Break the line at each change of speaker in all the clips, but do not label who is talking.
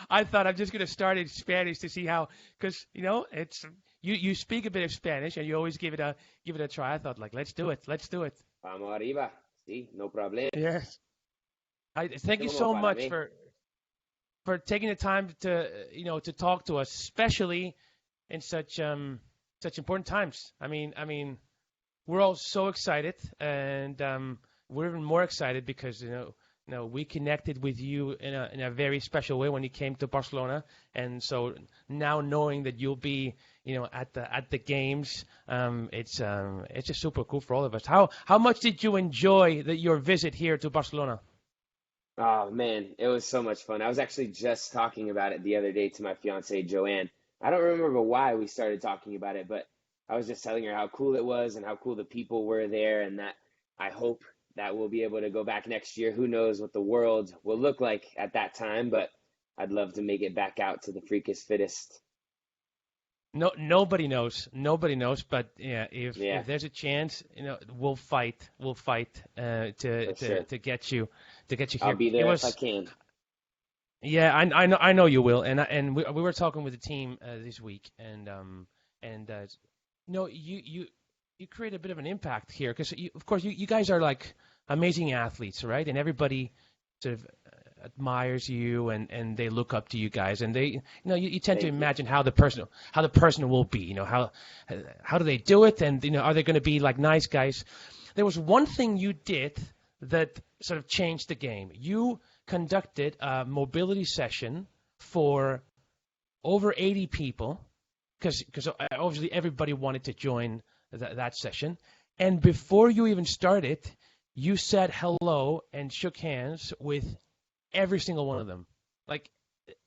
I thought I'm just going to start in Spanish to see how, because it's you speak a bit of Spanish and you always give it a try. I thought like let's do it.
Vamos arriba. Sí, no problema.
Yes. I thank you
Como
so
para
much
mí.
for taking the time to to talk to us, especially in such important times. I mean, we're all so excited, and we're even more excited because we connected with you in a very special way when you came to Barcelona, and so now knowing that you'll be at the games, it's just super cool for all of us. How much did you enjoy your visit here to Barcelona?
Oh man, it was so much fun. I was actually just talking about it the other day to my fiance Joanne. I don't remember why we started talking about it, but I was just telling her how cool it was and how cool the people were there, and that I hope that we'll be able to go back next year. Who knows what the world will look like at that time, but I'd love to make it back out to the freakiest fittest.
No, nobody knows. Nobody knows. But yeah, if
Yeah,
there's a chance, we'll fight. We'll fight to
for
to
sure.
to get you
I'll
here.
be
It
there if I
was
can.
yeah. I know you will. And we were talking with the team this week, and you create a bit of an impact here because of course you guys are like amazing athletes, right? And everybody sort of admires you and they look up to you guys and they you tend to
Thank you.
imagine how the person will be, how do they do it, and are they going to be like nice guys. There was one thing you did that sort of changed the game. You conducted a mobility session for over 80 people because obviously everybody wanted to join that session, and before you even started you said hello and shook hands with every single one of them, like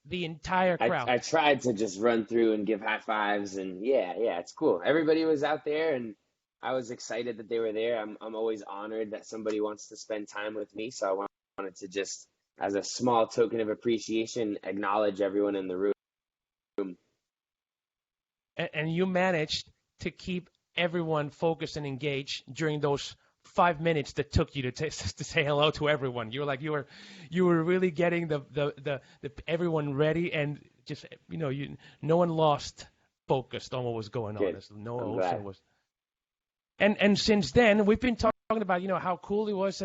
the entire
I
crowd.
tried to just run through and give high fives and yeah, it's cool. Everybody was out there and I was excited that they were there. I'm always honored that somebody wants to spend time with me, so wanted to just as a small token of appreciation acknowledge everyone in the room.
And you managed to keep everyone focused and engaged during those 5 minutes that took you to say hello to everyone. You were really getting the everyone ready, and just no one lost focused on what was going on.
Good.
As Noah
I'm
Ohlsen
glad.
was. And since then, we've been talking about how cool it was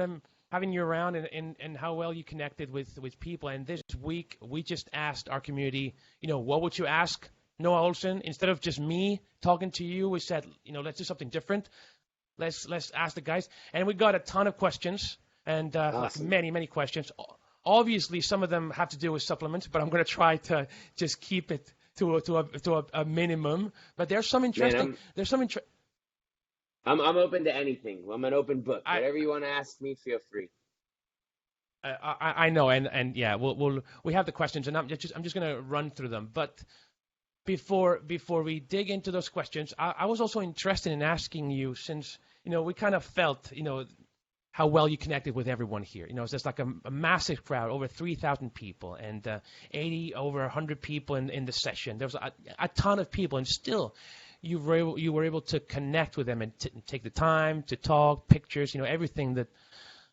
having you around, and how well you connected with people. And this week, we just asked our community, what would you ask Noah Ohlsen? Instead of just me talking to you, we said, let's do something different. Let's ask the guys, and we got a ton of questions, and like
Awesome.
many questions. Obviously, some of them have to do with supplements, but I'm going to try to just keep it to a minimum. But there's some
Man,
interesting. There's some.
I'm open to anything. I'm an open book.
I
Whatever you want to ask me, feel free.
I know, and yeah, we have the questions, and I'm just going to run through them. But before we dig into those questions, I was also interested in asking you, since we kind of felt how well you connected with everyone here. It's just like a massive crowd, over 3,000 people, and 80 over 100 people in the session. There was a ton of people, and still you were able to connect with them and take the time to talk, pictures, everything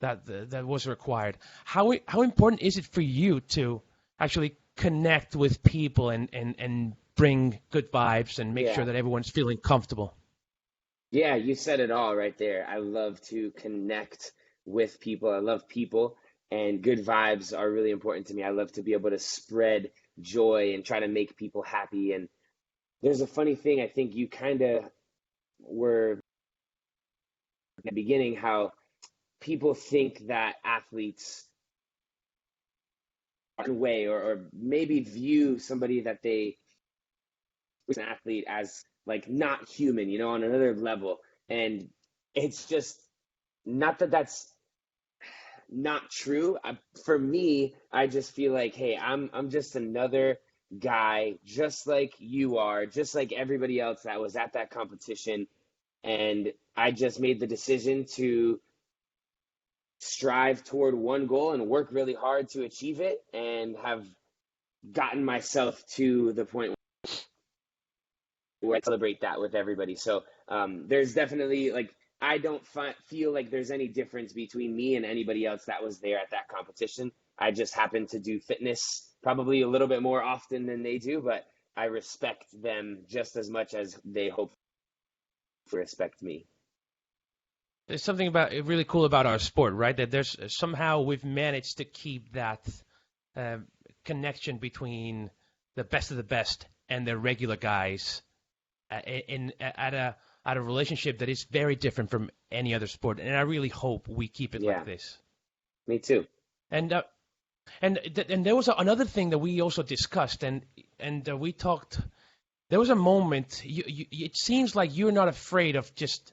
that was required. How important is it for you to actually connect with people and bring good vibes and make sure
Yeah.
that everyone's feeling comfortable?
Yeah, you said it all right there. I love to connect with people. I love people, and good vibes are really important to me. I love to be able to spread joy and try to make people happy. And there's a funny thing, I think you kind of were at the beginning, how people think that athletes are in a way, or maybe view somebody that they was an athlete as like not human, on another level. And it's just not that that's not true. For me, I just feel like, hey, I'm just another guy, just like you are, just like everybody else that was at that competition. And I just made the decision to strive toward one goal and work really hard to achieve it, and have gotten myself to the point where I celebrate that with everybody. So there's definitely like I don't feel like there's any difference between me and anybody else that was there at that competition. I just happen to do fitness probably a little bit more often than they do, but I respect them just as much as they hope to respect me.
There's something about really cool about our sport, right? That there's somehow we've managed to keep that connection between the best of the best and the regular guys at a relationship that is very different from any other sport. And I really hope we keep it like this.
Me too.
And there was another thing that we also discussed, and we talked. There was a moment. It seems like you're not afraid of just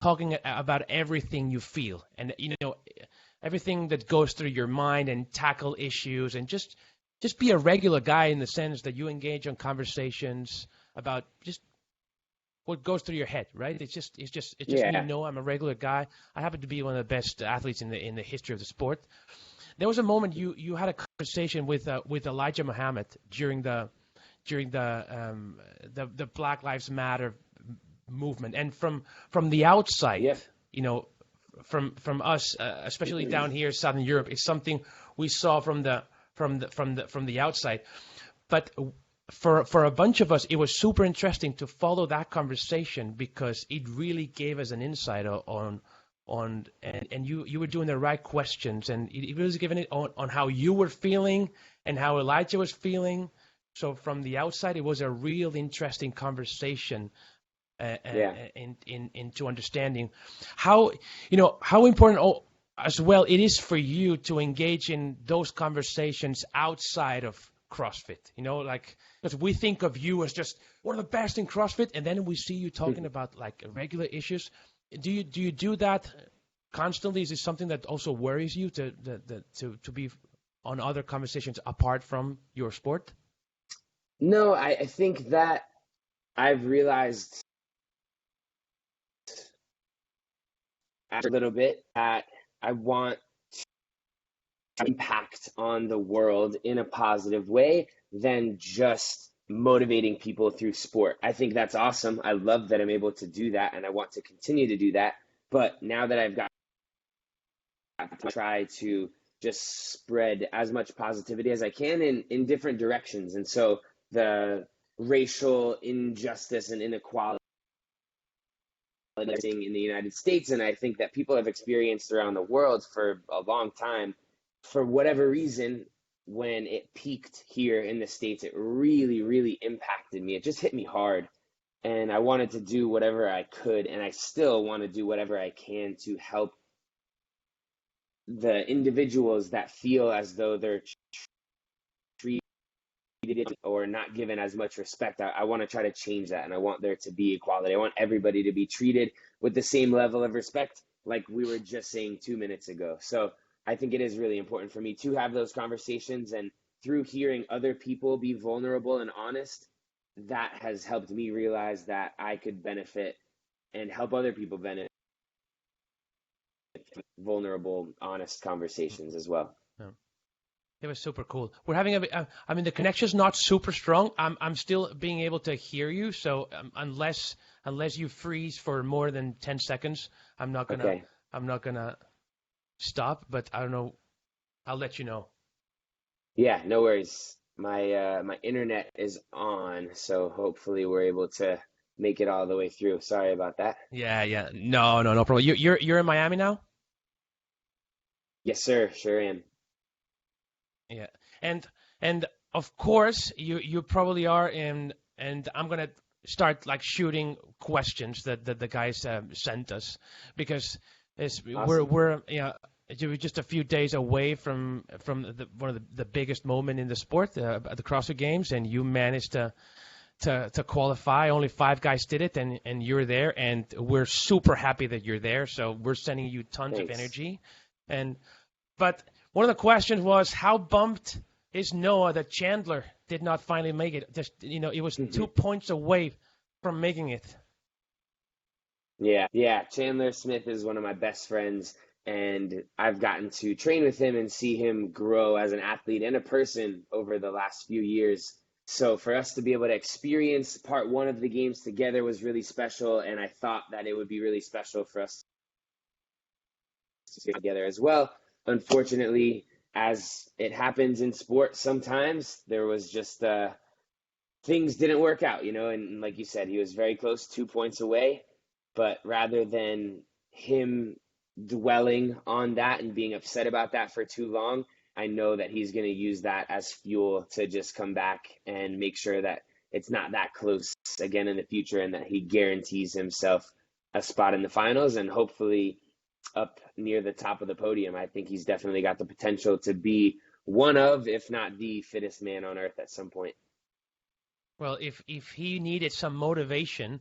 talking about everything you feel, and everything that goes through your mind, and tackle issues, and just be a regular guy in the sense that you engage on conversations about just what goes through your head, right? It's just I'm a regular guy. I happen to be one of the best athletes in the history of the sport. There was a moment you had a conversation with Elijah Muhammad during the Black Lives Matter movement, and from the outside, from us, especially down here, Southern Europe, it's something we saw from the outside. But for a bunch of us, it was super interesting to follow that conversation because it really gave us an insight on and you were doing the right questions, and it was giving it on how you were feeling and how Elijah was feeling. So from the outside, it was a real interesting conversation into understanding how important as well it is for you to engage in those conversations outside of CrossFit. Because we think of you as just one of the best in CrossFit, and then we see you talking about like regular issues. Do you do that constantly? Is it something that also worries you to be on other conversations apart from your sport?
No, I think that I've realized a little bit that I want to impact on the world in a positive way than just motivating people through sport. I think that's awesome. I love that I'm able to do that, and I want to continue to do that. But now that I've got to try to just spread as much positivity as I can in different directions. And so the racial injustice and inequality in the United States, and I think that people have experienced around the world for a long time, for whatever reason, when it peaked here in the States, it really, really impacted me. It just hit me hard. And I wanted to do whatever I could, and I still want to do whatever I can to help the individuals that feel as though they're treated or not given as much respect. I want to try to change that, and I want there to be equality. I want everybody to be treated with the same level of respect like we were just saying 2 minutes ago. So I think it is really important for me to have those conversations, and through hearing other people be vulnerable and honest, that has helped me realize that I could benefit and help other people benefit vulnerable, honest conversations as well.
Yeah. It was super cool. We're having the connection's not super strong. I'm still being able to hear you. So unless you freeze for more than 10 seconds, I'm not gonna stop. But I don't know. I'll let you know.
Yeah, no worries. My internet is on, so hopefully we're able to make it all the way through. Sorry about that.
Yeah. No problem. You're in Miami now?
Yes, sir. Sure am.
Yeah, and of course you probably are, and I'm gonna start like shooting questions that the guys sent us, because
Awesome.
we're just a few days away from one of the biggest moment in the sport, the CrossFit Games, and you managed to qualify. Only 5 guys did it, and you're there, and we're super happy that you're there. So we're sending you tons of energy, but one of the questions was, how bumped is Noah that Chandler did not finally make it? Just it was 2 points away from making it.
Yeah. Chandler Smith is one of my best friends, and I've gotten to train with him and see him grow as an athlete and a person over the last few years. So for us to be able to experience part 1 of the games together was really special, and I thought that it would be really special for us to get together as well. Unfortunately, as it happens in sports, sometimes there was just things didn't work out, and like you said, he was very close, 2 points away. But rather than him dwelling on that and being upset about that for too long, I know that he's going to use that as fuel to just come back and make sure that it's not that close again in the future, and that he guarantees himself a spot in the finals and hopefully up near the top of the podium. I think he's definitely got the potential to be one of, if not the fittest man on earth at some point.
Well, if he needed some motivation,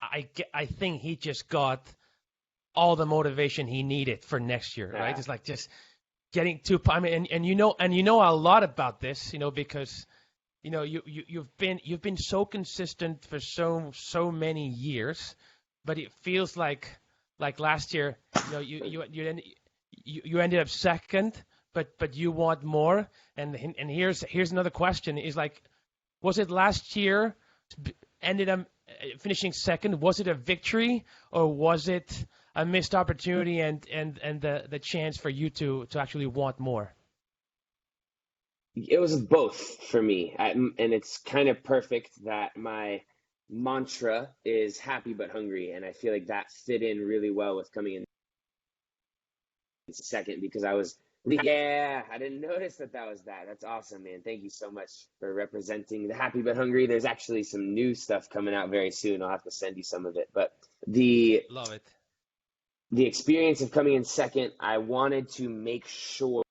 I think he just got all the motivation he needed for next year, right? It's like just getting to, I mean, and you know a lot about this, because you've been so consistent for so many years, but it feels like last year, you ended up second, but you want more, and here's another question: is like, was it last year ended up finishing second? Was it a victory, or was it a missed opportunity and the chance for you to actually want more?
It was both for me. And it's kind of perfect that my mantra is happy but hungry. And I feel like that fit in really well with coming in second, because I was, I didn't notice that was that. That's awesome, man. Thank you so much for representing the happy but hungry. There's actually some new stuff coming out very soon. I'll have to send you some of it. But
love it.
The experience of coming in second, I wanted to make sure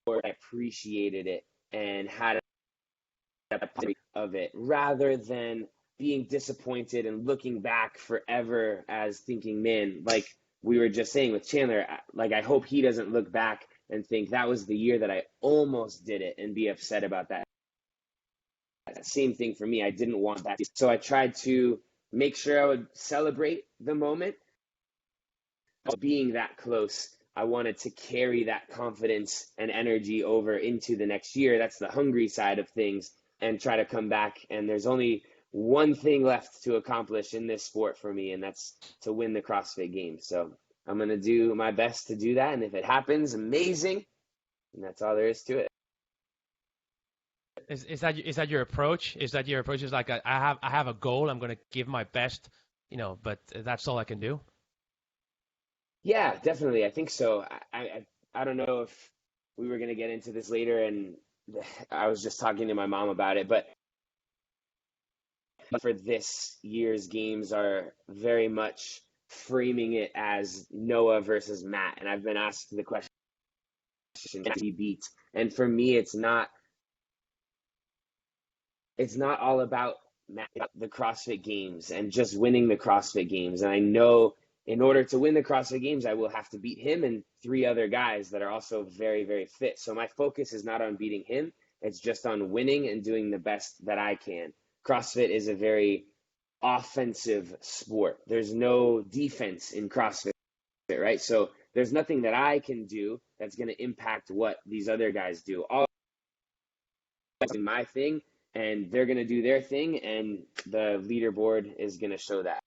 I appreciated it and had a of it, rather than being disappointed and looking back forever as thinking, man, like we were just saying with Chandler, like I hope he doesn't look back and think that was the year that I almost did it and be upset about that. Same thing for me. I didn't want that. So I tried to make sure I would celebrate the moment. Being that close, I wanted to carry that confidence and energy over into the next year. That's the hungry side of things, and try to come back. And there's only one thing left to accomplish in this sport for me, and that's to win the CrossFit Games. So I'm going to do my best to do that. And if it happens, amazing. And that's all there is to it.
Is that your approach? Is that your approach? Is like I have a goal. I'm going to give my best, but that's all I can do.
Yeah, definitely. I think so. I don't know if we were going to get into this later, and I was just talking to my mom about it, but for this year's games are very much framing it as Noah versus Matt. And I've been asked the question, can he beat? And for me, it's not all about Matt, the CrossFit Games and just winning the CrossFit Games. And I know in order to win the CrossFit Games, I will have to beat him and 3 other guys that are also very, very fit. So my focus is not on beating him. It's just on winning and doing the best that I can. CrossFit is a very offensive sport. There's no defense in CrossFit, right? So there's nothing that I can do that's going to impact what these other guys do. All my thing, and they're going to do their thing, and the leaderboard is going to show that.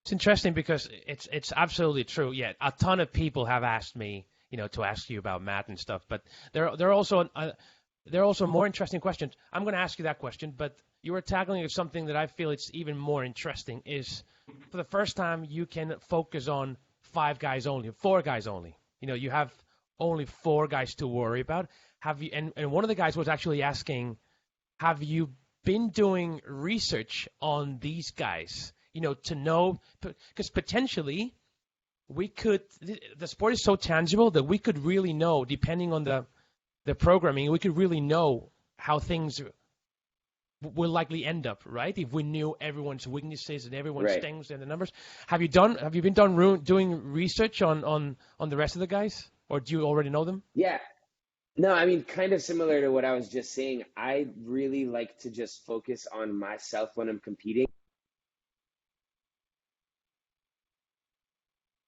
It's interesting because it's absolutely true. Yeah, a ton of people have asked me, to ask you about Matt and stuff, but there are also more interesting questions. I'm going to ask you that question, but you were tackling something that I feel it's even more interesting. Is for the first time you can focus on 4 guys only. You have only 4 guys to worry about. Have you? And one of the guys was actually asking, have you been doing research on these guys? To know, because potentially the sport is so tangible that we could really know, depending on the programming, we could really know how things will likely end up, right? If we knew everyone's weaknesses and everyone's strengths and the numbers. Have you been doing research on the rest of the guys, or do you already know them?
Yeah. No, I mean, kind of similar to what I was just saying. I really like to just focus on myself when I'm competing.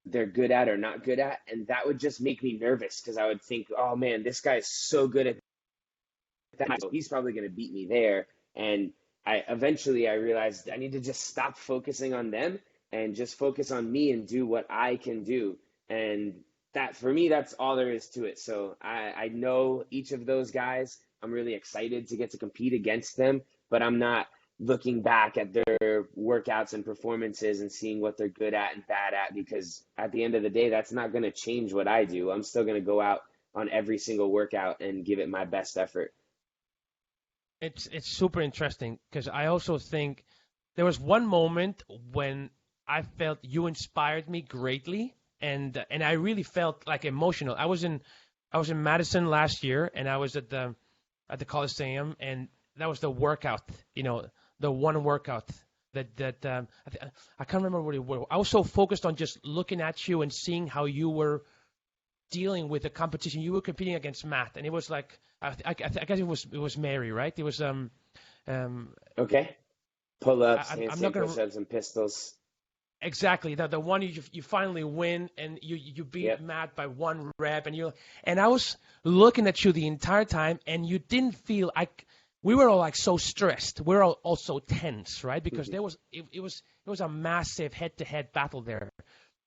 They're good at or not good at, and that would just make me nervous, because I would think, oh man, this guy is so good at that, so he's probably going to beat me there. And eventually I realized I need to just stop focusing on them and just focus on me and do what I can do. And that, for me, that's all there is to it. So I know each of those guys. I'm really excited to get to compete against them, but I'm not looking back at their workouts and performances and seeing what they're good at and bad at, because at the end of the day, that's not going to change what I do. I'm still going to go out on every single workout and give it my best effort.
It's super interesting because I also think there was one moment when I felt you inspired me greatly, and I really felt like emotional. I was in Madison last year, and I was at the Coliseum, and that was the workout, the one workout that I can't remember what it was. I was so focused on just looking at you and seeing how you were dealing with the competition. You were competing against Matt, and it was like I guess it was Mary, right? It was
Okay. Pull-ups,
I'm
handstand
not gonna
push-ups, and pistols.
exactly the one you finally win, and you beat
Yep.
Matt by one rep, and I was looking at you the entire time, and you didn't feel like we were all like so stressed. We were all also tense, right? Because there was it was a massive head-to-head battle there,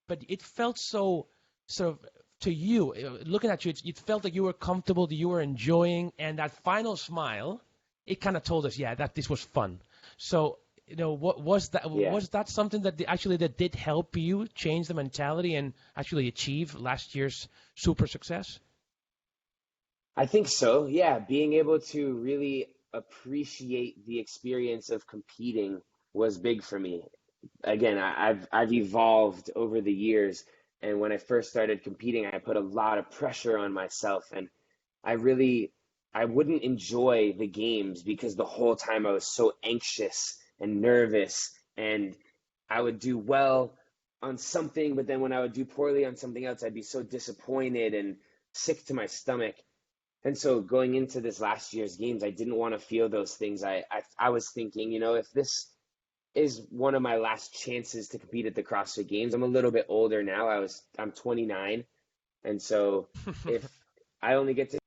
but it felt so sort of to you, looking at you, it felt like you were comfortable, that you were enjoying, and that final smile, it kind of told us, yeah, that this was fun. So, what was that?
Yeah.
Was that something that that did help you change the mentality and actually achieve last year's super success?
I think so. Yeah, being able to really appreciate the experience of competing was big for me. Again, I've evolved over the years, and when I first started competing, I put a lot of pressure on myself, and I really I wouldn't enjoy the games because the whole time I was so anxious and nervous, and I would do well on something, but then when I would do poorly on something else, I'd be so disappointed and sick to my stomach. And so going into this last year's games, I didn't want to feel those things. I was thinking, if this is one of my last chances to compete at the CrossFit Games. I'm a little bit older now. I'm 29, and so if I only get to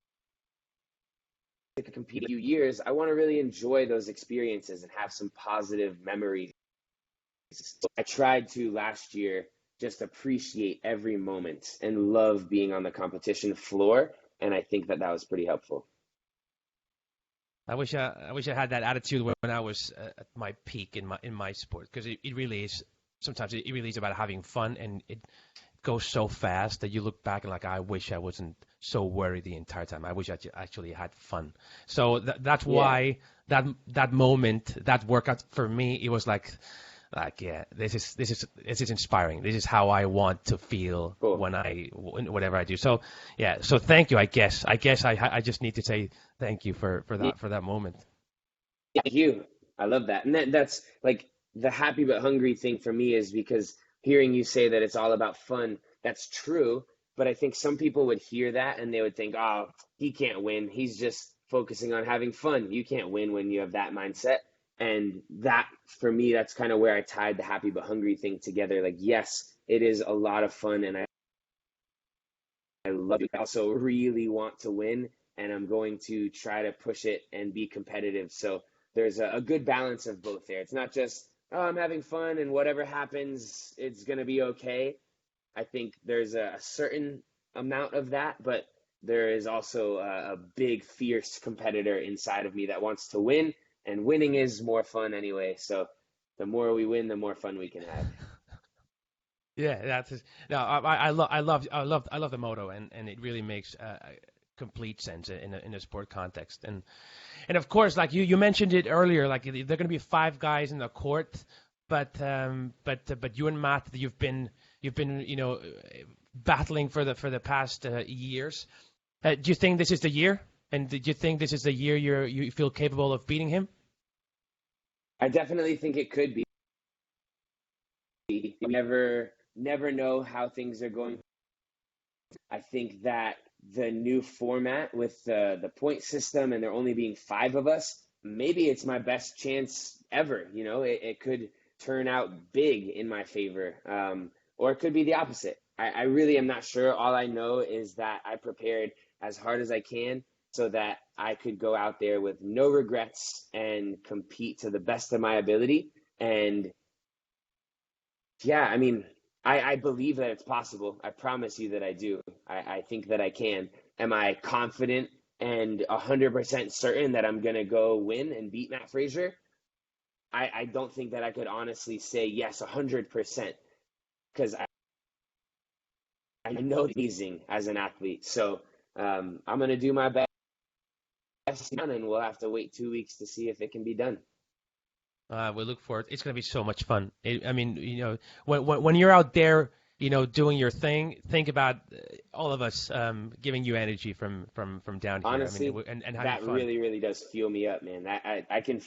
compete a few years, I want to really enjoy those experiences and have some positive memories. So I tried to last year just appreciate every moment and love being on the competition floor, and I think that was pretty helpful.
I wish I had that attitude when I was at my peak in my sport, because it really is sometimes it really is about having fun, and it goes so fast that you look back and like, I wish I wasn't so worried the entire time. I wish I actually had fun. So that's
Yeah,
why that moment, that workout for me, it was like, yeah, this is inspiring. This is how I want to feel
cool.
whatever I do. So yeah, so thank you. I just need to say thank you
Yeah,
for that moment.
thank you. I love that. And that's like the happy but hungry thing for me, is because hearing you say that it's all about fun, that's true. But I think some people would hear that and they would think, oh, he can't win. He's just focusing on having fun. You can't win when you have that mindset. And that, for me, that's kind of where I tied the happy but hungry thing together. Like, yes, it is a lot of fun, and I love it. I also really want to win, and I'm going to try to push it and be competitive. So there's a good balance of both there. It's not just, oh, I'm having fun and whatever happens, it's going to be okay. I think there's a certain amount of that, but there is also a big, fierce competitor inside of me that wants to win, and winning is more fun anyway. So the more we win, the more fun we can have.
Yeah, no. I love the motto, and it really makes complete sense in a sport context. And of course, like you mentioned it earlier, like there are going to be five guys in the court, but you and Matt, you've been battling for the past years. Do you think this is the year? And do you think this is the year you feel capable of beating him?
I definitely think it could be. You never know how things are going. I think that the new format with the point system, and there only being five of us, maybe it's my best chance ever. It could turn out big in my favor, or it could be the opposite. I really am not sure. All I know is that I prepared as hard as I can so that I could go out there with no regrets and compete to the best of my ability. And yeah, I mean, I believe that it's possible. I promise you that I do. I think that I can. Am I confident and 100% certain that I'm going to go win and beat Matt Frazier? I don't think that I could honestly say yes 100% because I know he's amazing as an athlete. So I'm going to do my best, and we'll have to wait 2 weeks to see if it can be done.
We look forward. It's going to be so much fun. I mean, when you're out there, doing your thing, think about all of us giving you energy from down here.
Honestly,
I mean, and having
that
fun.
really, really does fuel me up, man. I can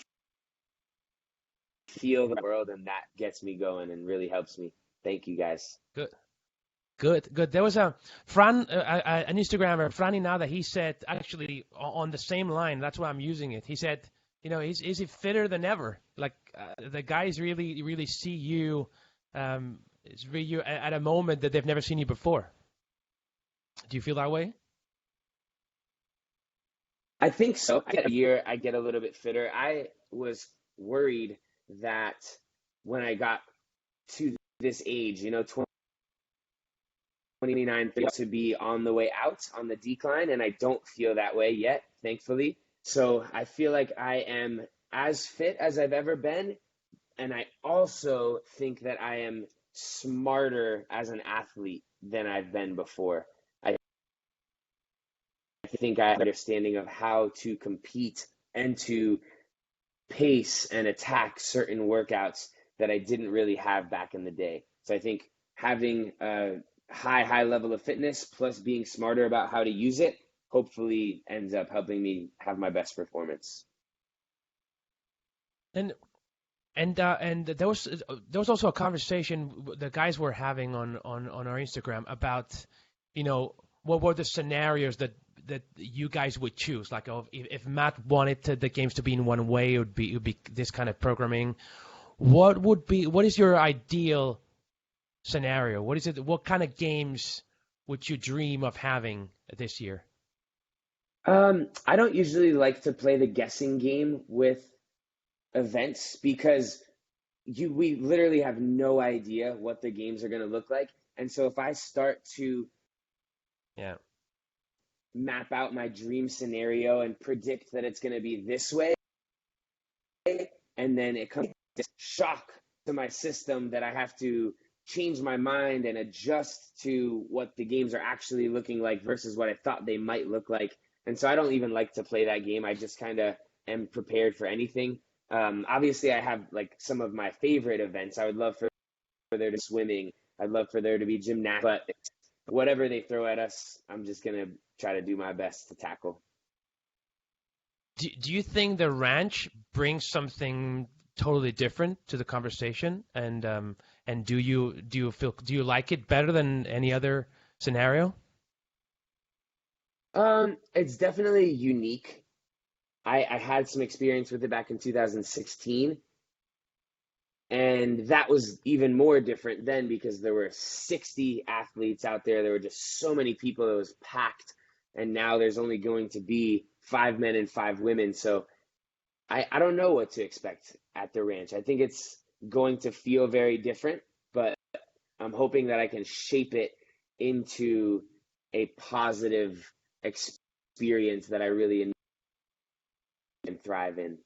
feel the world, and that gets me going and really helps me. Thank you, guys.
Good. Good. There was a Fran, an Instagrammer, Franny Nada. He said actually on the same line. That's why I'm using it. He said, is he fitter than ever? Like the guys really see you, you at a moment that they've never seen you before. Do you feel that way?
I think so. Every year I get a little bit fitter. I was worried that when I got to this age, 29, 30, to be on the way out on the decline, and I don't feel that way yet, thankfully. So I feel like I am as fit as I've ever been, and I also think that I am smarter as an athlete than I've been before. I think I have an understanding of how to compete and to pace and attack certain workouts that I didn't really have back in the day. So I think having a high level of fitness plus being smarter about how to use it hopefully ends up helping me have my best performance.
And there was also a conversation the guys were having on our Instagram about, what were the scenarios that you guys would choose? Like, if Matt wanted the games to be in one way, it would be this kind of programming. What is your ideal scenario? What is it? What kind of games would you dream of having this year?
I don't usually like to play the guessing game with events because we literally have no idea what the games are going to look like. And so if I start to map out my dream scenario and predict that it's going to be this way, and then it comes this shock to my system that I have to change my mind and adjust to what the games are actually looking like versus what I thought they might look like. And so I don't even like to play that game. I just kind of am prepared for anything. Obviously, I have like some of my favorite events. I would love for there to be swimming. I'd love for there to be gymnastics. But whatever they throw at us, I'm just going to try to do my best to tackle.
Do you think the ranch brings something totally different to the conversation? And do you like it better than any other scenario?
It's definitely unique. I had some experience with it back in 2016, and that was even more different then because there were 60 athletes out there. There were just so many people. It was packed, and now there's only going to be 5 men and 5 women. So I don't know what to expect at the ranch. I think it's going to feel very different, but I'm hoping that I can shape it into a positive experience that I really enjoy and thrive in.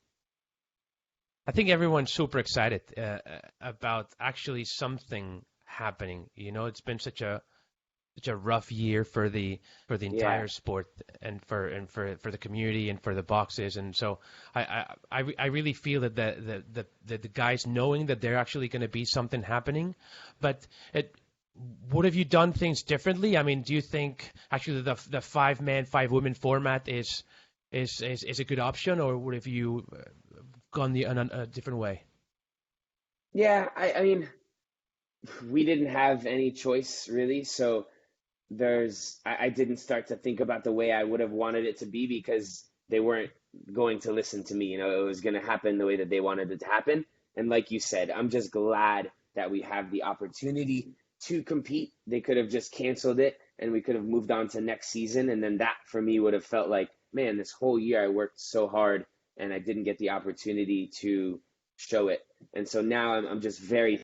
I think everyone's super excited about actually something happening. It's been such a rough year for the entire sport and for the community and for the boxes, and so I really feel that the guys knowing that they're actually going to be something happening, but what have you done things differently? I mean, do you think actually the 5-man 5-women format is a good option, or would have you gone a different way?
Yeah, I mean, we didn't have any choice really, so I didn't start to think about the way I would have wanted it to be because they weren't going to listen to me. It was going to happen the way that they wanted it to happen. And like you said, I'm just glad that we have the opportunity to compete. They could have just canceled it and we could have moved on to next season. And then that for me would have felt like, man, this whole year I worked so hard and I didn't get the opportunity to show it. And so now I'm just very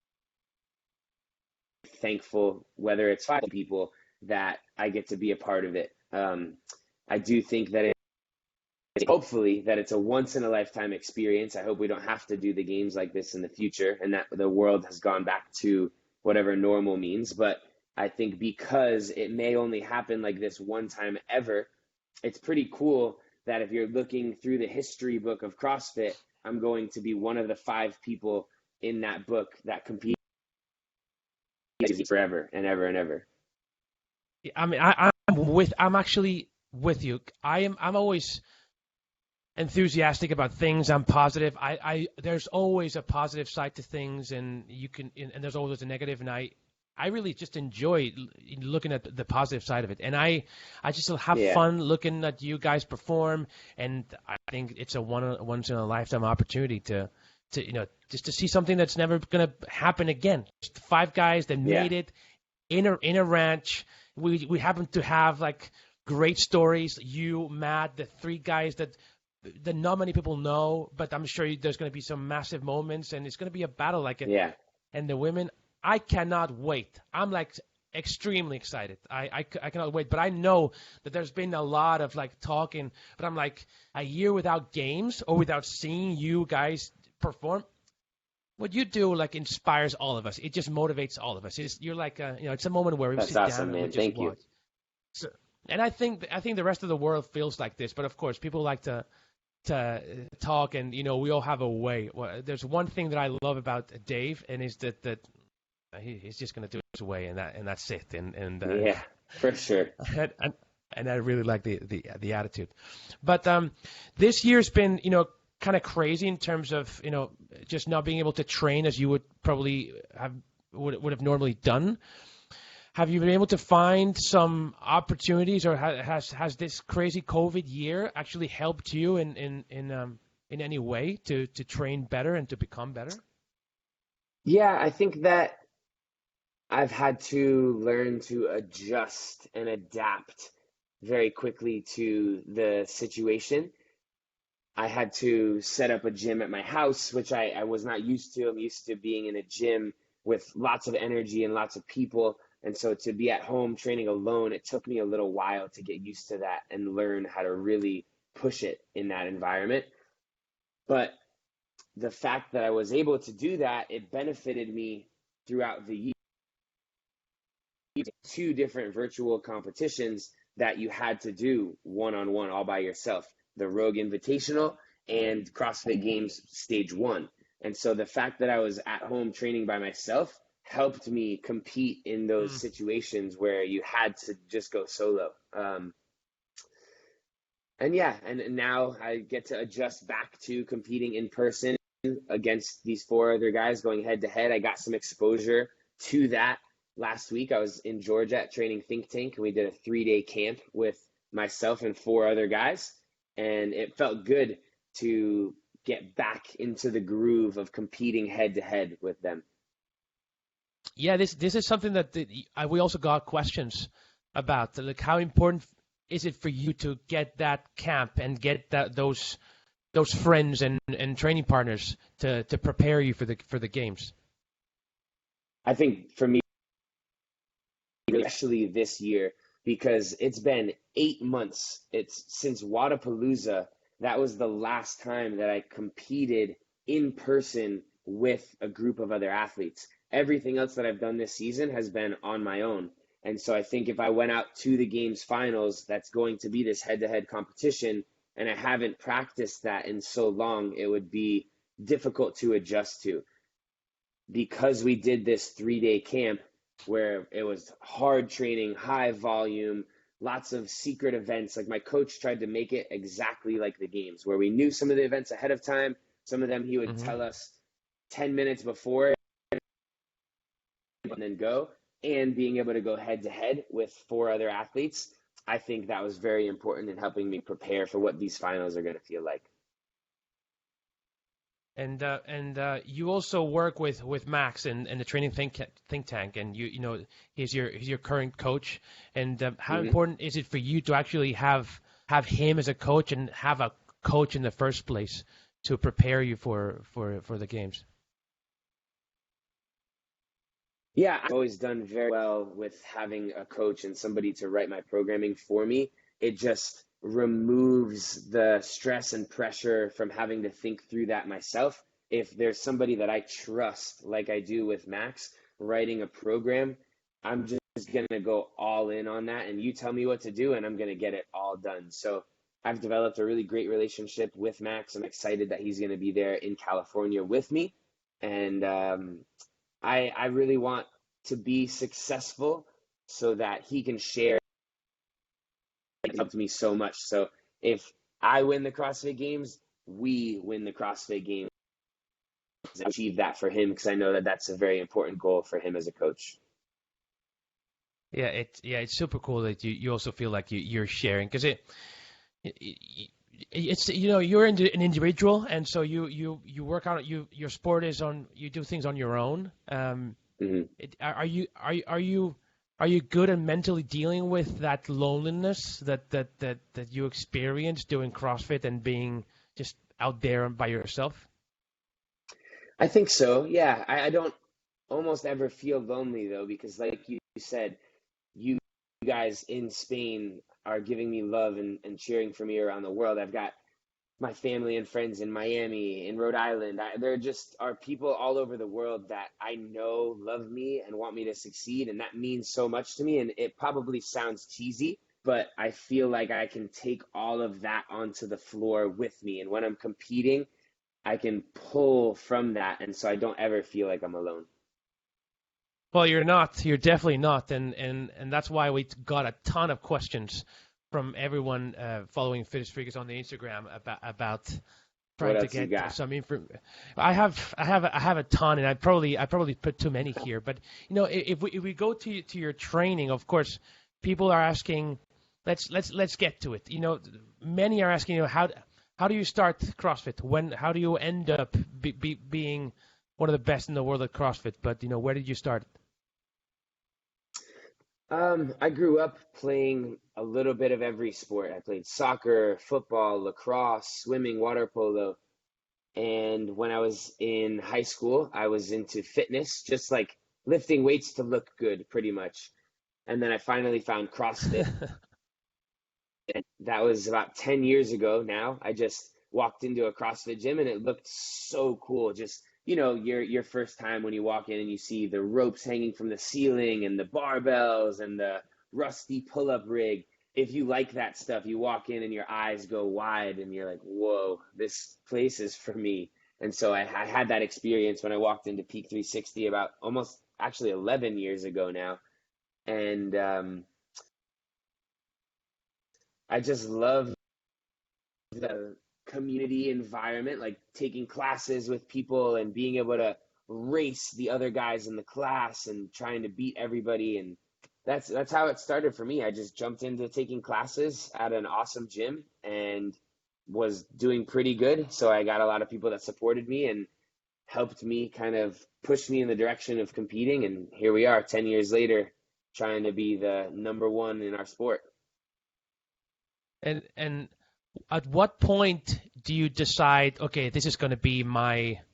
thankful, whether it's 5 people, that I get to be a part of it. I do think that hopefully that it's a once in a lifetime experience. I hope we don't have to do the games like this in the future, and that the world has gone back to whatever normal means. But I think because it may only happen like this one time ever, it's pretty cool that if you're looking through the history book of CrossFit, I'm going to be one of the 5 people in that book that compete forever and ever and ever.
I mean, I'm actually with you. I'm always enthusiastic about things. I'm positive. There's always a positive side to things, and and there's always a negative. And I really just enjoy looking at the positive side of it. And I just have fun looking at you guys perform. And I think it's a once in a lifetime opportunity to just to see something that's never going to happen again. Just 5 guys that made it in a ranch. We happen to have like great stories. You, Matt, the 3 guys that not many people know, but I'm sure there's going to be some massive moments, and it's going to be a battle like it.
Yeah.
And the women, I cannot wait. I'm like extremely excited. I cannot wait. But I know that there's been a lot of like talking, but I'm like, a year without games or without seeing you guys perform, what you do like inspires all of us. It just motivates all of us. You're like it's a moment where we sit
awesome,
down and we just
Thank
watch.
you.
So, and I think the rest of the world feels like this, but of course people like to talk, and we all have a way. Well, there's one thing that I love about Dave, and is that he's just going to do it his way, and that's it. And
yeah, for sure.
And I really like the attitude. But this year's been kind of crazy in terms of just not being able to train as you would probably would have normally done. Have you been able to find some opportunities, or has this crazy COVID year actually helped you in any way to train better and to become better?
Yeah, I think that I've had to learn to adjust and adapt very quickly to the situation. I had to set up a gym at my house, which I was not used to. I'm used to being in a gym with lots of energy and lots of people. And so to be at home training alone, it took me a little while to get used to that and learn how to really push it in that environment. But the fact that I was able to do that, it benefited me throughout the year. 2 different virtual competitions that you had to do one-on-one all by yourself, the Rogue Invitational and CrossFit Games Stage 1. And so the fact that I was at home training by myself helped me compete in those situations where you had to just go solo. And now I get to adjust back to competing in person against these 4 other guys going head to head. I got some exposure to that last week. I was in Georgia at Training Think Tank, and we did a 3-day camp with myself and 4 other guys. And it felt good to get back into the groove of competing head to head with them.
Yeah, this is something that we also got questions about. Like, how important is it for you to get that camp and get those friends and training partners to prepare you for the games?
I think for me, especially this year, because it's been 8 months. It's since Wadapalooza. That was the last time that I competed in person with a group of other athletes. Everything else that I've done this season has been on my own. And so I think if I went out to the games finals, that's going to be this head-to-head competition, and I haven't practiced that in so long, it would be difficult to adjust to. Because we did this 3-day camp where it was hard training, high volume, lots of secret events. Like, my coach tried to make it exactly like the games, where we knew some of the events ahead of time. Some of them he would tell us 10 minutes before and then go. And being able to go head to head with 4 other athletes, I think that was very important in helping me prepare for what these finals are going to feel like.
And you also work with Max and the training think tank, and he's your current coach. And how important is it for you to actually have him as a coach and have a coach in the first place to prepare you for the games?
Yeah, I've always done very well with having a coach and somebody to write my programming for me. It just removes the stress and pressure from having to think through that myself. If there's somebody that I trust, like I do with Max, writing a program, I'm just going to go all in on that. And you tell me what to do, and I'm going to get it all done. So I've developed a really great relationship with Max. I'm excited that he's going to be there in California with me. And I really want to be successful so that he can share. It helped me so much. So if I win the CrossFit Games, we win the CrossFit Games. Achieve that for him because I know that that's a very important goal for him as a coach.
It's super cool that you also feel like you're sharing because it's you're an individual, and so you work on your sport is on, you do things on your own.
Hmm.
Are you good at mentally dealing with that loneliness that you experience doing CrossFit and being just out there by yourself?
I think so. Yeah, I don't almost ever feel lonely though because, like you said, you guys in Spain are giving me love and cheering for me around the world. I've got my family and friends in Miami, in Rhode Island. There just are people all over the world that I know love me and want me to succeed. And that means so much to me. And it probably sounds cheesy, but I feel like I can take all of that onto the floor with me. And when I'm competing, I can pull from that. And so I don't ever feel like I'm alone.
Well, you're not. You're definitely not, and that's why we got a ton of questions from everyone following Fittest Freakers on the Instagram about
What
trying to
else you
get
got?
some info. I have a ton, and I probably put too many here. But if we go to your training, of course, people are asking. Let's get to it. Many are asking, how do you start CrossFit? How do you end up being one of the best in the world at CrossFit? But where did you start?
I grew up playing a little bit of every sport. I played soccer, football, lacrosse, swimming, water polo. And when I was in high school, I was into fitness, just like lifting weights to look good, pretty much. And then I finally found CrossFit. And that was about 10 years ago now. I just walked into a CrossFit gym and it looked so cool. Just, your first time when you walk in and you see the ropes hanging from the ceiling and the barbells and the rusty pull-up rig. If you like that stuff, you walk in and your eyes go wide and you're like, whoa, this place is for me. And so I had that experience when I walked into Peak 360 about almost actually 11 years ago now. And I just love the community environment, like taking classes with people and being able to race the other guys in the class and trying to beat everybody. And that's how it started for me. I just jumped into taking classes at an awesome gym and was doing pretty good. So I got a lot of people that supported me and helped me kind of push me in the direction of competing. And here we are 10 years later, trying to be the number one in our sport.
And at what point do you decide, okay, this is going to be I'm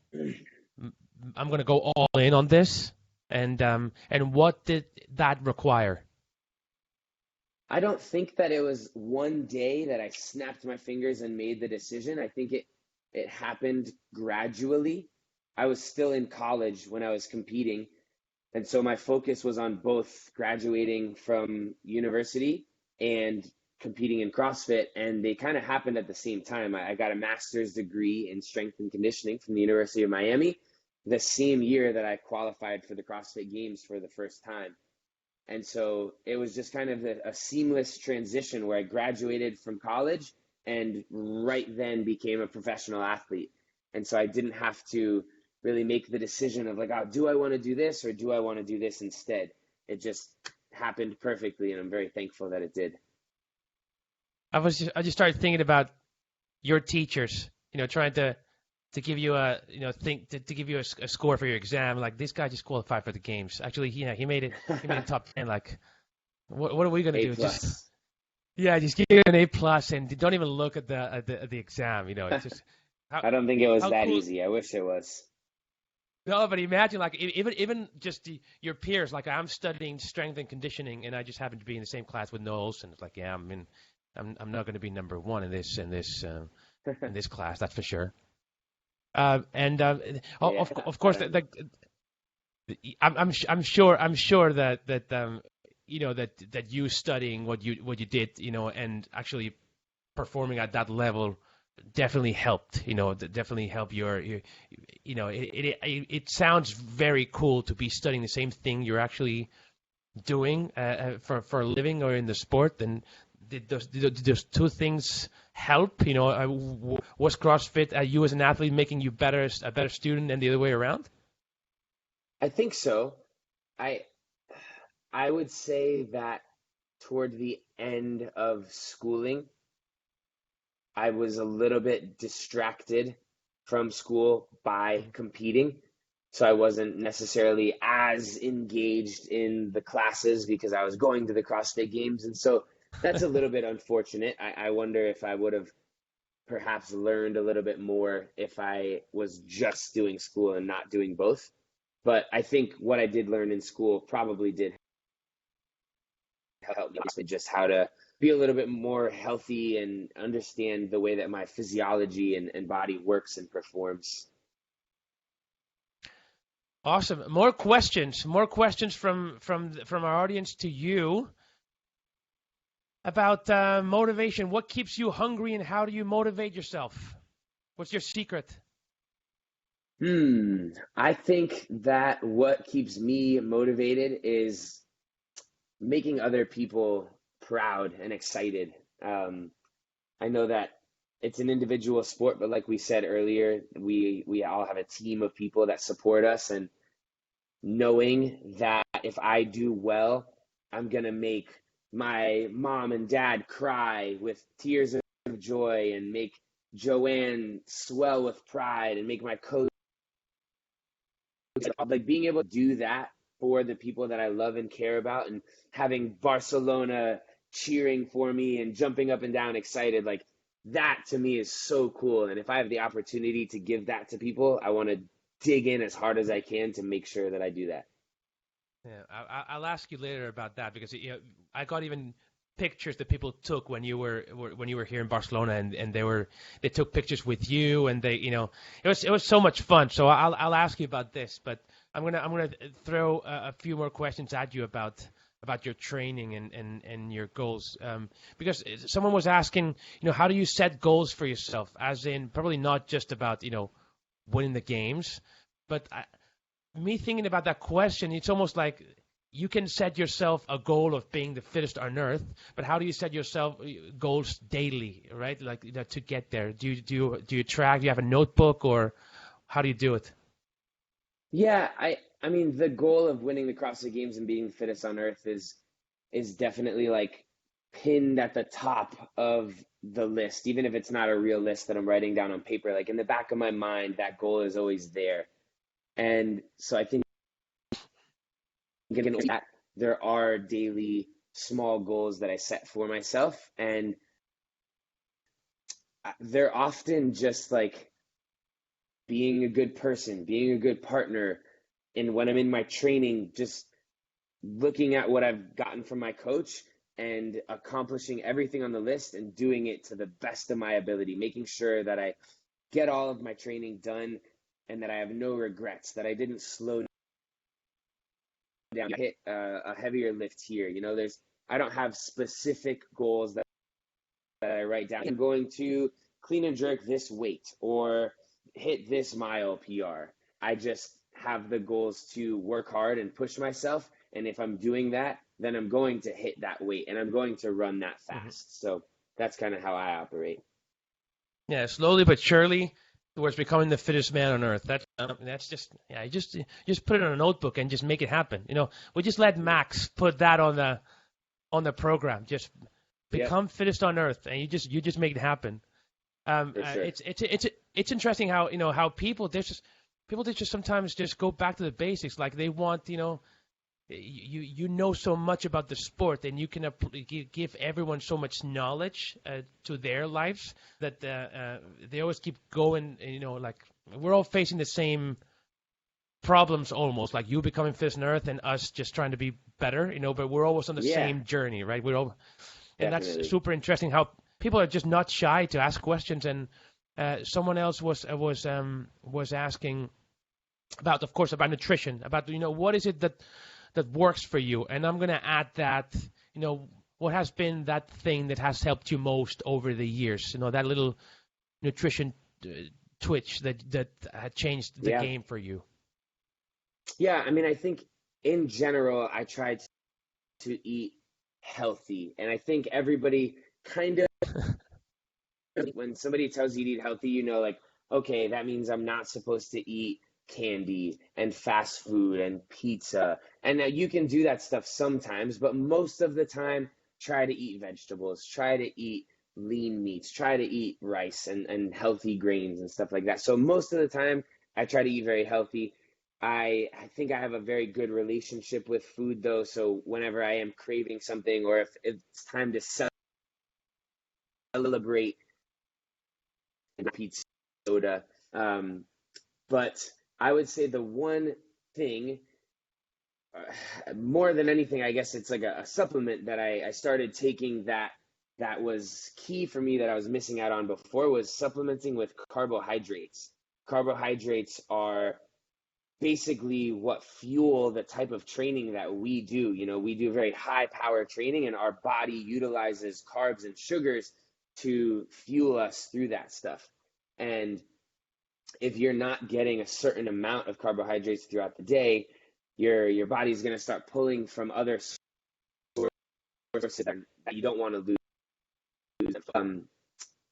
going to go all in on this, and what did that require?
I don't think that it was one day that I snapped my fingers and made the decision. I think it happened gradually. I was still in college when I was competing, and so my focus was on both graduating from university and competing in CrossFit, and they kind of happened at the same time. I got a master's degree in strength and conditioning from the University of Miami the same year that I qualified for the CrossFit Games for the first time. And so it was just kind of a seamless transition where I graduated from college and right then became a professional athlete. And so I didn't have to really make the decision of like, oh, do I want to do this or do I want to do this instead? It just happened perfectly, and I'm very thankful that it did.
I just started thinking about your teachers, trying to give you to give you a score for your exam. Like, this guy just qualified for the games. Actually, he made it. He made it top 10. Like, what are we gonna
A
do? Just
plus.
yeah, just give you an A plus and don't even look at the exam. It's just how
I don't think it was
how
that
cool.
easy. I wish it was.
No, but imagine like even just your peers. Like I'm studying strength and conditioning, and I just happen to be in the same class with Noah Ohlsen. It's like, yeah, I'm not going to be number one in this class, that's for sure. And
Yeah,
of course, I'm sure that that you studying what you did, and actually performing at that level definitely helped. Definitely helped it sounds very cool to be studying the same thing you're actually doing for a living or in the sport. And did those two things help? Was CrossFit, you as an athlete, making you a better student and the other way around?
I think so. I I would say that toward the end of schooling, I was a little bit distracted from school by competing. So I wasn't necessarily as engaged in the classes because I was going to the CrossFit Games. And so that's a little bit unfortunate. I wonder if I would have perhaps learned a little bit more if I was just doing school and not doing both. But I think what I did learn in school probably did help me just how to be a little bit more healthy and understand the way that my physiology and body works and performs.
Awesome. More questions. More questions from our audience to you about motivation. What keeps you hungry, and how do you motivate yourself? What's your secret?
I think that what keeps me motivated is making other people proud and excited. I know that it's an individual sport, but like we said earlier, we all have a team of people that support us, and knowing that if I do well, I'm gonna make my mom and dad cry with tears of joy and make Joanne swell with pride and make my coach, like being able to do that for the people that I love and care about, and having Barcelona cheering for me and jumping up and down excited, like that to me is so cool. And if I have the opportunity to give that to people, I want to dig in as hard as I can to make sure that I do that.
Yeah, I'll ask you later about that because I got even pictures that people took when you were here in Barcelona, and they took pictures with you, and it was so much fun. So I'll ask you about this, but I'm gonna throw a few more questions at you about your training and your goals, because someone was asking, how do you set goals for yourself, as in probably not just about winning the games, but me thinking about that question, it's almost like you can set yourself a goal of being the fittest on earth, but how do you set yourself goals daily, right? Like to get there. Do you track? Do you have a notebook, or how do you do it?
Yeah, I mean the goal of winning the CrossFit Games and being the fittest on earth is definitely like pinned at the top of the list, even if it's not a real list that I'm writing down on paper. Like in the back of my mind, that goal is always there. And so I think that there are daily small goals that I set for myself, and they're often just like being a good person, being a good partner. And when I'm in my training, just looking at what I've gotten from my coach and accomplishing everything on the list and doing it to the best of my ability, making sure that I get all of my training done and that I have no regrets, that I didn't slow down, hit a heavier lift here. I don't have specific goals that I write down. I'm going to clean and jerk this weight or hit this mile PR. I just have the goals to work hard and push myself. And if I'm doing that, then I'm going to hit that weight and I'm going to run that fast. So that's kind of how I operate.
Yeah, slowly but surely towards becoming the fittest man on earth. That's just, yeah, just put it on a notebook and just make it happen. We just let Max put that on the program. Just become fittest on earth, and you just make it happen.
For sure.
It's interesting how how people just sometimes just go back to the basics. Like they want you know so much about the sport, and you can give everyone so much knowledge to their lives that they always keep going. Like we're all facing the same problems almost, like you becoming Fittest on Earth and us just trying to be better, but we're always on the same journey, right? And
Definitely.
that's super interesting how people are just not shy to ask questions. And someone else was asking about, of course, about nutrition, about what is it that works for you, and I'm gonna add that what has been that thing that has helped you most over the years, that little nutrition twitch that had changed the game for you.
Yeah, I mean, I think in general, I tried to eat healthy. And I think everybody kind of, when somebody tells you to eat healthy, like, okay, that means I'm not supposed to eat candy and fast food and pizza. And now you can do that stuff sometimes, but most of the time, try to eat vegetables, try to eat lean meats, try to eat rice and healthy grains and stuff like that. So most of the time, I try to eat very healthy. I think I have a very good relationship with food, though. So whenever I am craving something, or if it's time to celebrate pizza, soda. But I would say the one thing, more than anything, I guess it's like a supplement that I started taking that was key for me that I was missing out on before, was supplementing with carbohydrates. Carbohydrates are basically what fuel the type of training that we do. We do very high power training, and our body utilizes carbs and sugars to fuel us through that stuff. And if you're not getting a certain amount of carbohydrates throughout the day, your body's going to start pulling from other sources that you don't want to lose.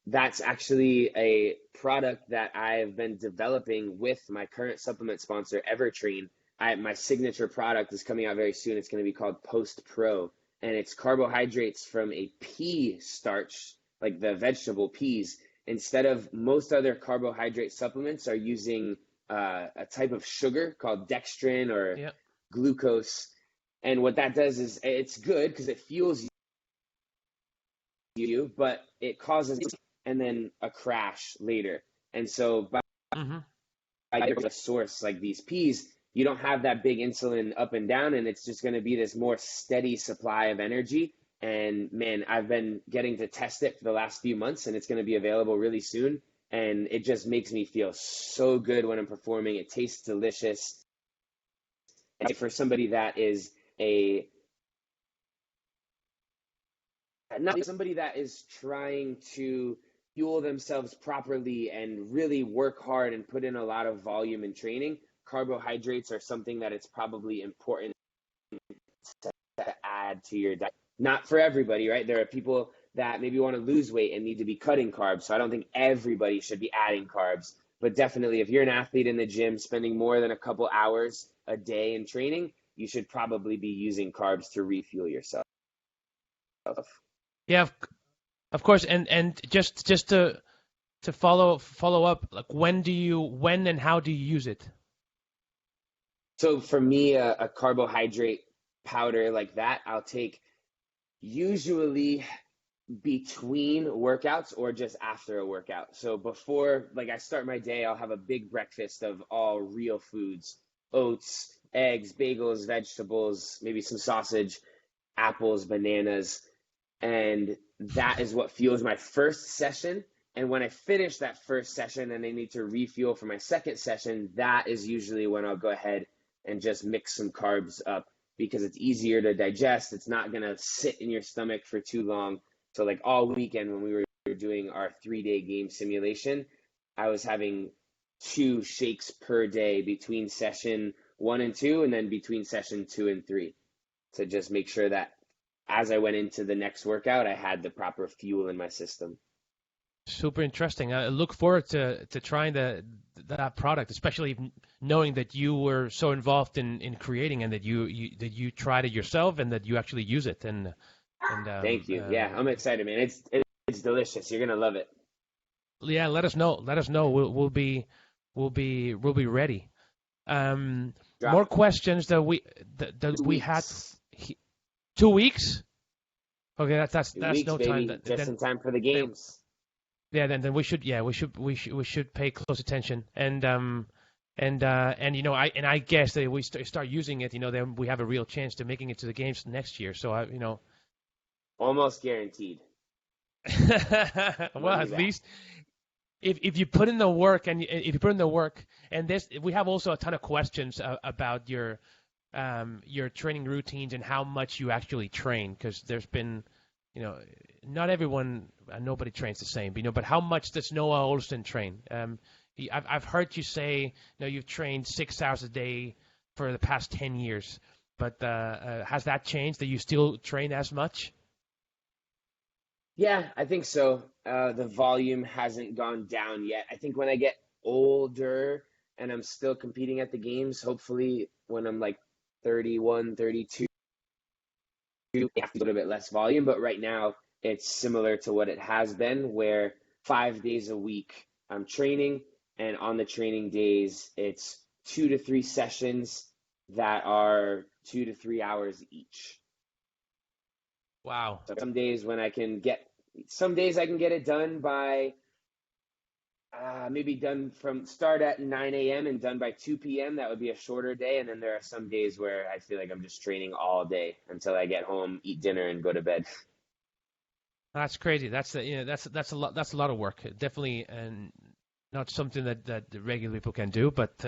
That's actually a product that I've been developing with my current supplement sponsor, Evertrain. My signature product is coming out very soon. It's going to be called Post Pro, and it's carbohydrates from a pea starch, like the vegetable peas. Instead of most other carbohydrate supplements are using a type of sugar called dextrin or glucose. And what that does is it's good because it fuels you, but it causes and then a crash later. And so by a source like these peas, you don't have that big insulin up and down, and it's just going to be this more steady supply of energy. And man, I've been getting to test it for the last few months, and it's going to be available really soon. And it just makes me feel so good when I'm performing. It tastes delicious. And for somebody that is not somebody that is trying to fuel themselves properly and really work hard and put in a lot of volume in training, carbohydrates are something that it's probably important to add to your diet. Not for everybody, right? There are people that maybe want to lose weight and need to be cutting carbs. So I don't think everybody should be adding carbs. But definitely, if you're an athlete in the gym spending more than a couple hours a day in training, you should probably be using carbs to refuel yourself.
Yeah, of course. And just to follow up, like when and how do you use it?
So for me, a carbohydrate powder like that, I'll take usually between workouts or just after a workout. So before, like, I start my day, I'll have a big breakfast of all real foods: oats, eggs, bagels, vegetables, maybe some sausage, apples, bananas. And that is what fuels my first session. And when I finish that first session and I need to refuel for my second session, that is usually when I'll go ahead and just mix some carbs up, because it's easier to digest. It's not going to sit in your stomach for too long. So like all weekend when we were doing our 3-day game simulation, I was having 2 shakes per day between session 1 and 2, and then between session 2 and 3, to just make sure that as I went into the next workout, I had the proper fuel in my system.
Super interesting. I look forward to trying that product, especially knowing that you were so involved in creating, and that you tried it yourself and that you actually use it. And
thank you. Yeah, I'm excited, man. It's delicious. You're gonna love it.
Yeah, let us know. We'll be ready. More questions that we had. 2 weeks. Okay, that's
2 weeks,
no
baby.
time.
Just in time for the games.
Yeah, then we should pay close attention. And And I guess that if we start using it, then we have a real chance to making it to the games next year. So
Almost guaranteed.
well, at least if you put in the work and this, we have also a ton of questions about your training routines and how much you actually train, because there's been, not everyone, nobody trains the same, but how much does Noah Ohlsen train? I've heard you say, you've trained 6 hours a day for the past 10 years, but has that changed? Do you still train as much?
Yeah, I think so. The volume hasn't gone down yet. I think when I get older and I'm still competing at the games, hopefully when I'm like 31, 32, I have a little bit less volume. But right now, it's similar to what it has been, where 5 days a week I'm training, and on the training days, it's 2 to 3 sessions that are 2 to 3 hours each.
Wow.
So some days I can get it done by maybe done from start at 9 a.m. and done by 2 p.m. That would be a shorter day. And then there are some days where I feel like I'm just training all day until I get home, eat dinner, and go to bed.
That's crazy. That's a lot. That's a lot of work. Definitely, and not something that the regular people can do. But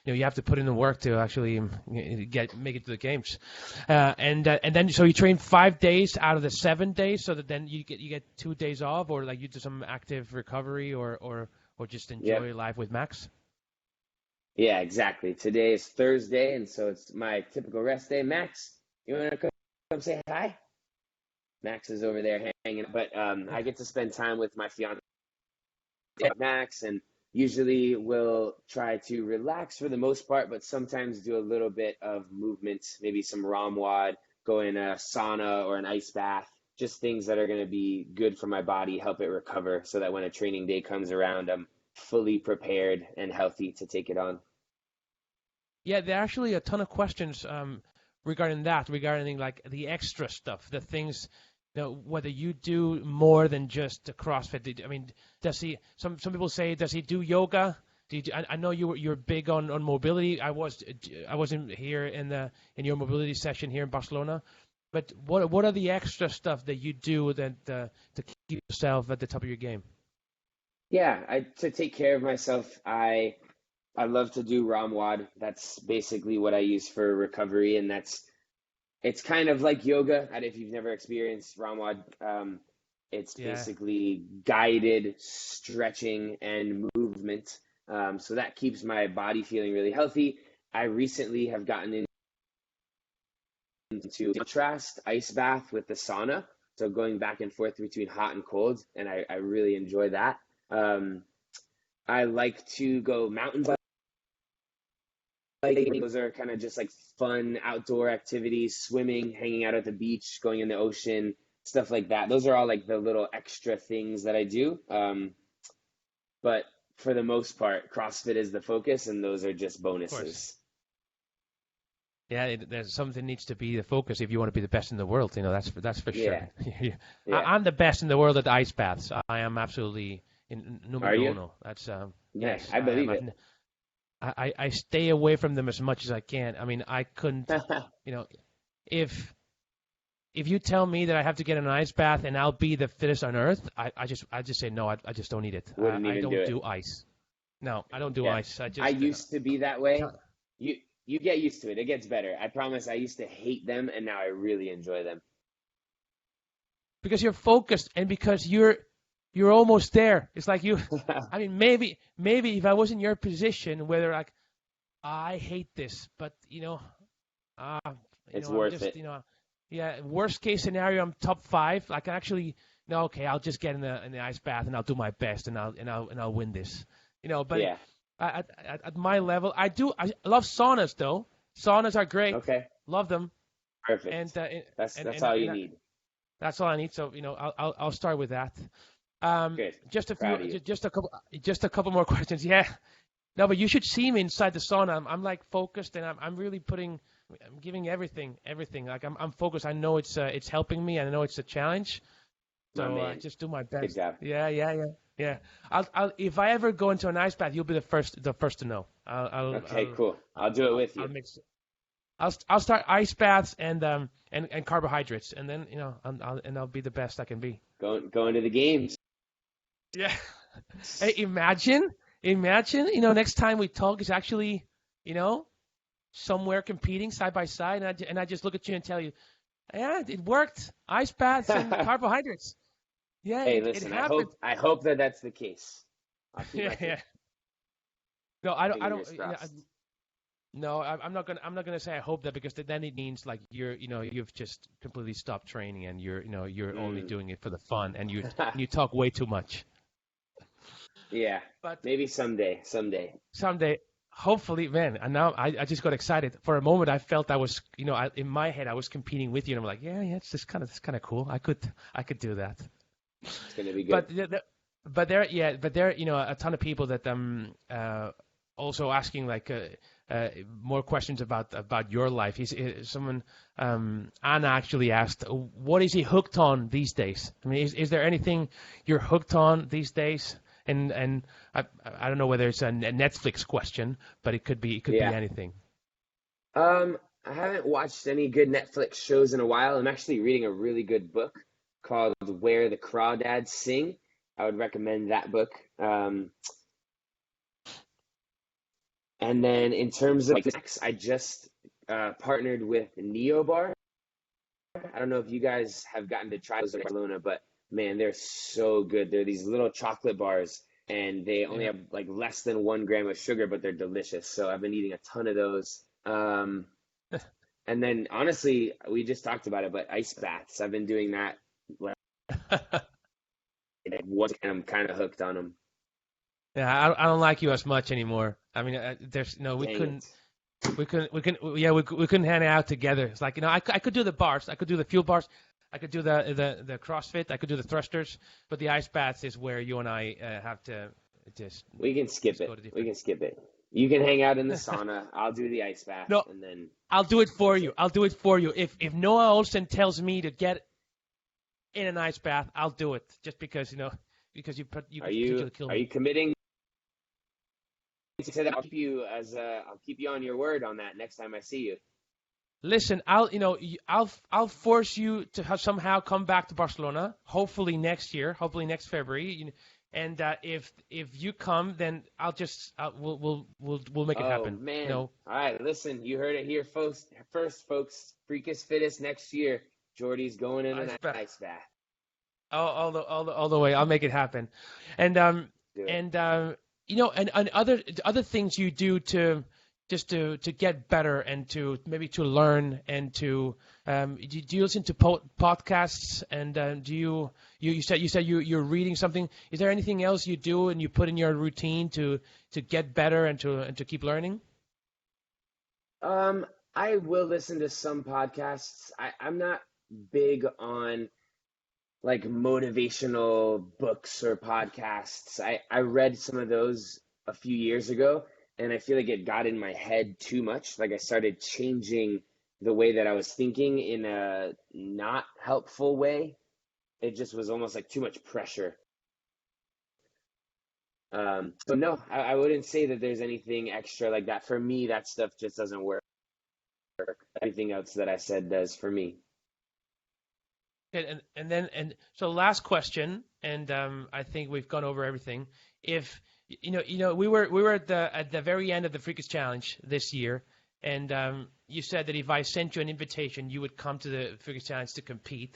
you have to put in the work to actually make it to the games. And then so you train 5 days out of the 7 days, so that then you get 2 days off, or like you do some active recovery, or just enjoy life with Max.
Yeah, exactly. Today is Thursday, and so it's my typical rest day. Max, you want to come say hi? Max is over there hanging, but I get to spend time with my fiance, Max, and usually we'll try to relax for the most part, but sometimes do a little bit of movement, maybe some ROMWOD, go in a sauna or an ice bath, just things that are going to be good for my body, help it recover, so that when a training day comes around, I'm fully prepared and healthy to take it on.
Yeah, there are actually a ton of questions regarding like the extra stuff, the things, whether you do more than just the CrossFit. I mean, does he? Some people say, does he do yoga? I know you're big on mobility. I was in here in your mobility session here in Barcelona. But what are the extra stuff that you do that to keep yourself at the top of your game?
Yeah, to take care of myself, I love to do ROMWOD. That's basically what I use for recovery, and it's kind of like yoga. And if you've never experienced ROMWOD, it's basically guided stretching and movement. So that keeps my body feeling really healthy. I recently have gotten into contrast ice bath with the sauna. So going back and forth between hot and cold, and I really enjoy that. I like to go mountain biking. Those are kind of just like fun outdoor activities, swimming, hanging out at the beach, going in the ocean, stuff like that. Those are all like the little extra things that I do. But for the most part, CrossFit is the focus, and those are just bonuses.
Yeah, there's something needs to be the focus if you want to be the best in the world. That's for sure.
Yeah.
I'm the best in the world at ice baths. I am absolutely numero uno. That's yes,
I believe it.
I stay away from them as much as I can. I mean, I couldn't, if you tell me that I have to get an ice bath and I'll be the fittest on earth, I just say no. I just don't need it. I don't do ice. No, I don't do ice.
I used to be that way. You get used to it. It gets better. I promise. I used to hate them, and now I really enjoy them.
Because you're focused, and because you're almost there. It's like you. I mean, maybe if I was in your position, whether like I hate this, but
it's worth it.
Yeah. Worst case scenario, I'm top 5. I can actually. No, okay. I'll just get in the ice bath and I'll do my best and I'll win this. But. Yeah. At my level, I love saunas though. Saunas are great.
Okay.
Love them.
Perfect. And that's all you need.
That's all I need. So I'll start with that.
Good.
Just a couple more questions. Yeah. No, but you should see me inside the sauna. I'm like focused, and I'm really I'm giving everything. Like I'm focused. I know it's helping me. I know it's a challenge. So just do my best.
Good job.
Yeah. Yeah. I'll if I ever go into an ice bath, you'll be the first to know.
Okay, cool. I'll do it with
I'll
you.
mix. I'll start ice baths and carbohydrates, and then I'll be the best I can be.
Going to the games.
Yeah. Hey, imagine, next time we talk is actually, somewhere competing side by side, and I just look at you and tell you, yeah, it worked. Ice baths and carbohydrates. Yeah,
Hey,
it
listen,
happened.
I hope that that's the case. I'll keep
Yeah,
my
yeah. No, I don't.
fingers crossed.
No, I'm not gonna say I hope that, because then it means like you've just completely stopped training, and you're only doing it for the fun, and you talk way too much.
Yeah,
But
maybe someday.
someday, hopefully, man. And now I just got excited. For a moment, I felt I was, in my head, I was competing with you, and I'm like, yeah, it's just kind of cool. I could do that.
It's gonna be
But
good.
there, a ton of people that also asking like more questions about your life. Someone Anna actually asked, what is he hooked on these days? I mean, is there anything you're hooked on these days? And I don't know whether it's a Netflix question, but it could be
Yeah.
anything.
I haven't watched any good Netflix shows in a while. I'm actually reading a really good book called Where the Crawdads Sing. I would recommend that book. And then in terms of snacks, I just partnered with Neobar. I don't know if you guys have gotten to try those in Barcelona, but man, they're so good. They're these little chocolate bars, and they only
Yeah.
have like less than 1 gram of sugar, but they're delicious. So I've been eating a ton of those. And then honestly, we just talked about it, but ice baths. I've been doing that. Like, and I'm kind of hooked on them.
Yeah, I don't like you as much anymore. I mean, there's no, we
Dang
couldn't.
it.
We couldn't hang out together. It's like, I could do the bars, I could do the fuel bars, I could do the CrossFit, I could do the thrusters, but the ice baths is where you and I have to just
We can skip
just
it.
go to
We
different.
can skip it. You can hang out in the sauna. I'll do the ice bath,
No,
and then
I'll do it for
that's
you.
it.
I'll do it for you. If Noah Ohlsen tells me to get in an ice bath, I'll do it, just because because you
Are
could
you
potentially kill
are
me.
you committing to that? I'll keep you on your word on that next time I see you.
Listen, I'll force you to somehow come back to Barcelona. Hopefully next year. Hopefully next February. And if you come, then we'll make it
Oh
happen.
man! All right, listen, you heard it here, folks. First, folks, Freakest Fittest next year. Jordy's going in an
Ice bath.
ice bath.
All the way. I'll make it happen. And
Do it.
and and other things you do to get better, and to maybe to learn, and to do you listen to podcasts, and you said you're reading something. Is there anything else you do and you put in your routine to get better, and to keep learning?
I will listen to some podcasts. I'm not big on like motivational books or podcasts. I read some of those a few years ago, and I feel like it got in my head too much. Like I started changing the way that I was thinking in a not helpful way. It just was almost like too much pressure. So no, I wouldn't say that there's anything extra like that. For me, that stuff just doesn't work. Everything else that I said does for me.
So last question, and I think we've gone over everything. If we were at the very end of the Freakers Challenge this year, and you said that if I sent you an invitation, you would come to the Freakers Challenge to compete.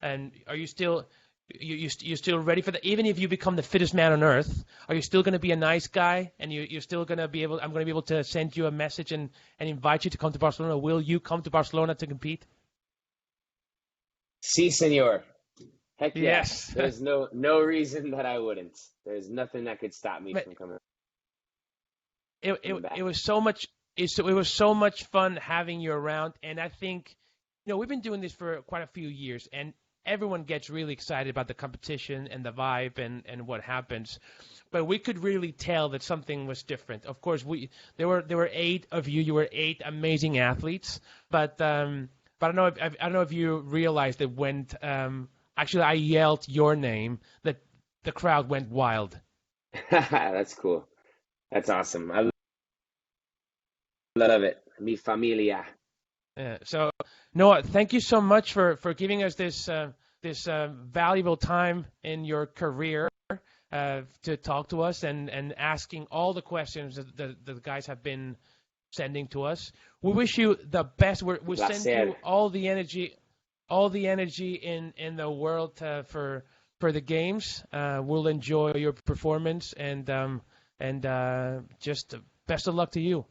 And are you still you still ready for that? Even if you become the fittest man on earth, are you still going to be a nice guy? And you're still going to be able? I'm going to be able to send you a message and invite you to come to Barcelona. Will you come to Barcelona to compete?
Si, senor. Heck yeah.
Yes.
There's no reason that I wouldn't. There's nothing that could stop me
But
from coming
it
back.
it was so much it was so much fun having you around, and I think we've been doing this for quite a few years, and everyone gets really excited about the competition and the vibe and what happens, but we could really tell that something was different. Of course, there were 8 of you. You were 8 amazing athletes, but I don't know if you realized that when actually I yelled your name, that the crowd went wild.
That's cool. That's awesome. I love it. Mi familia.
So, Noah, thank you so much for giving us this valuable time in your career to talk to us and asking all the questions that the guys have been sending to us. We wish you the best. We send you all the energy in the world for the games. We'll enjoy your performance and just best of luck to you.